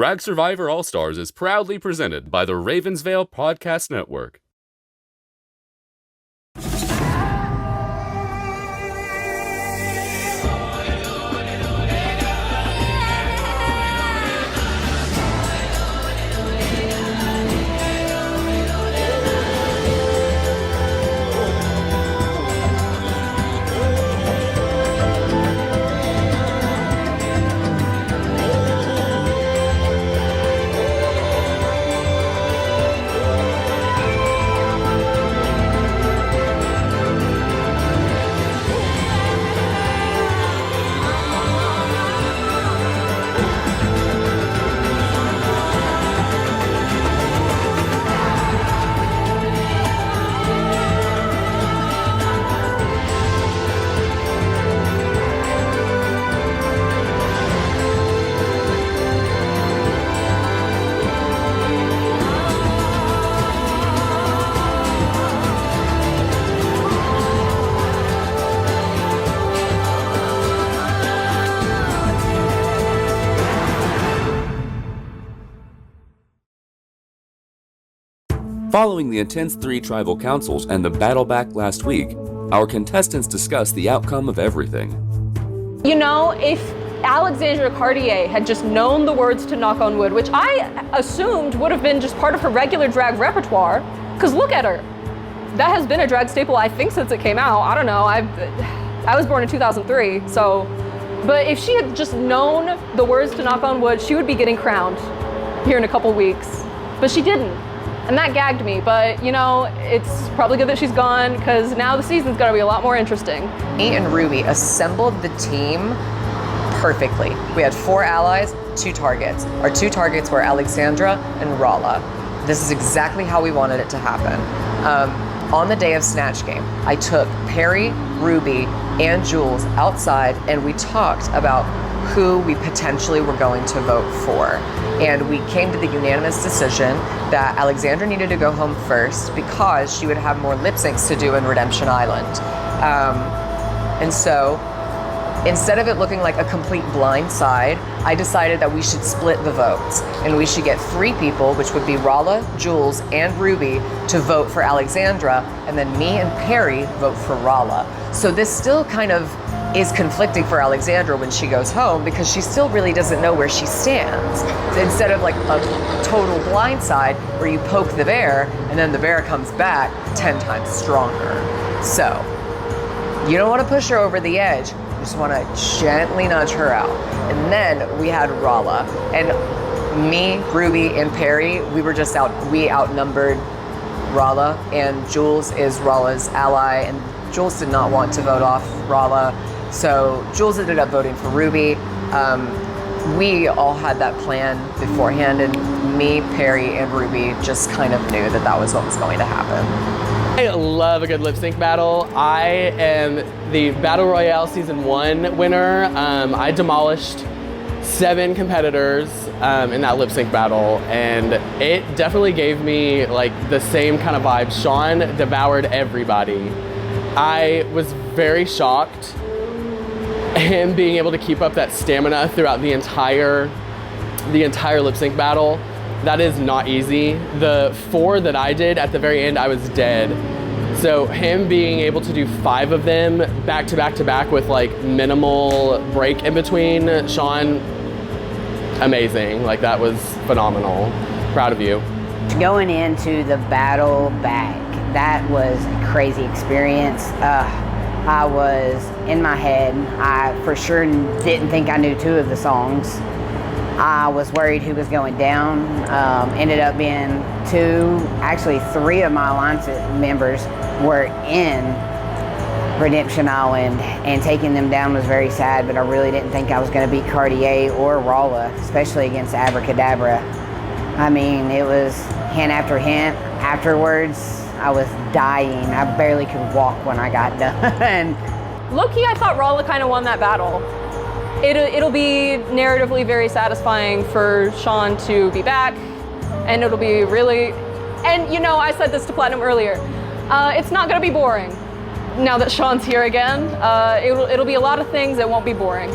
Drag Survivor All-Stars is proudly presented by the Ravensvale Podcast Network. Following the intense 3 tribal councils and the battle back last week, our contestants discussed the outcome of everything. You know, if Alexandra Cartier had just known the words to Knock on Wood, which I assumed would have been just part of her regular drag repertoire, because look at her. That has been a drag staple, I think, since it came out. I don't know, I was born in 2003, so. But if she had just known the words to Knock on Wood, she would be getting crowned here in a couple weeks. But she didn't. And that gagged me, but you know, it's probably good that she's gone because now the season's gonna be a lot more interesting. Me and Ruby assembled the team perfectly. We had 4 allies, 2 targets. Our 2 targets were Alexandra and Rahla. This is exactly how we wanted it to happen. On the day of Snatch Game, I took Perry, Ruby, and Jules outside and we talked about who we potentially were going to vote for. And we came to the unanimous decision that Alexandra needed to go home first because she would have more lip syncs to do in Redemption Island. And so instead of it looking like a complete blind side, I decided that we should split the votes and we should get 3 people, which would be Rahla, Jules, and Ruby, to vote for Alexandra, and then me and Perry vote for Rahla. So this still kind of is conflicting for Alexandra when she goes home because she still really doesn't know where she stands. Instead of like a total blind side where you poke the bear and then the bear comes back 10 times stronger. So you don't want to push her over the edge. You just want to gently nudge her out. And then we had Rahla, and me, Ruby, and Perry, we outnumbered Rahla, and Jules is Rahala's ally, and Jules did not want to vote off Rahla. So Jules ended up voting for Ruby. We all had that plan beforehand, and me, Perry, and Ruby just kind of knew that that was what was going to happen. I love a good lip sync battle. I am the Battle Royale Season 1 winner. I demolished 7 competitors in that lip sync battle, and it definitely gave me like the same kind of vibe. Sean devoured everybody. I was very shocked him being able to keep up that stamina throughout the entire lip sync battle. That is not easy. The 4 that I did at the very end, I was dead. So him being able to do 5 of them back to back to back with like minimal break in between, Sean, amazing. Like that was phenomenal. Proud of you. Going into the battle back, that was a crazy experience. I was in my head. I for sure didn't think I knew 2 of the songs. I was worried who was going down. Ended up being 2, actually 3 of my alliance members were in Redemption Island, and taking them down was very sad, but I really didn't think I was going to beat Cartier or Rahla, especially against Abracadabra. I mean, it was hint after hint. Afterwards, I was dying. I barely could walk when I got done. Low-key, I thought Rahla kind of won that battle. It'll be narratively very satisfying for Sean to be back, and it'll be really, and you know, I said this to Platinum earlier, it's not gonna be boring now that Sean's here again. It'll be a lot of things that won't be boring.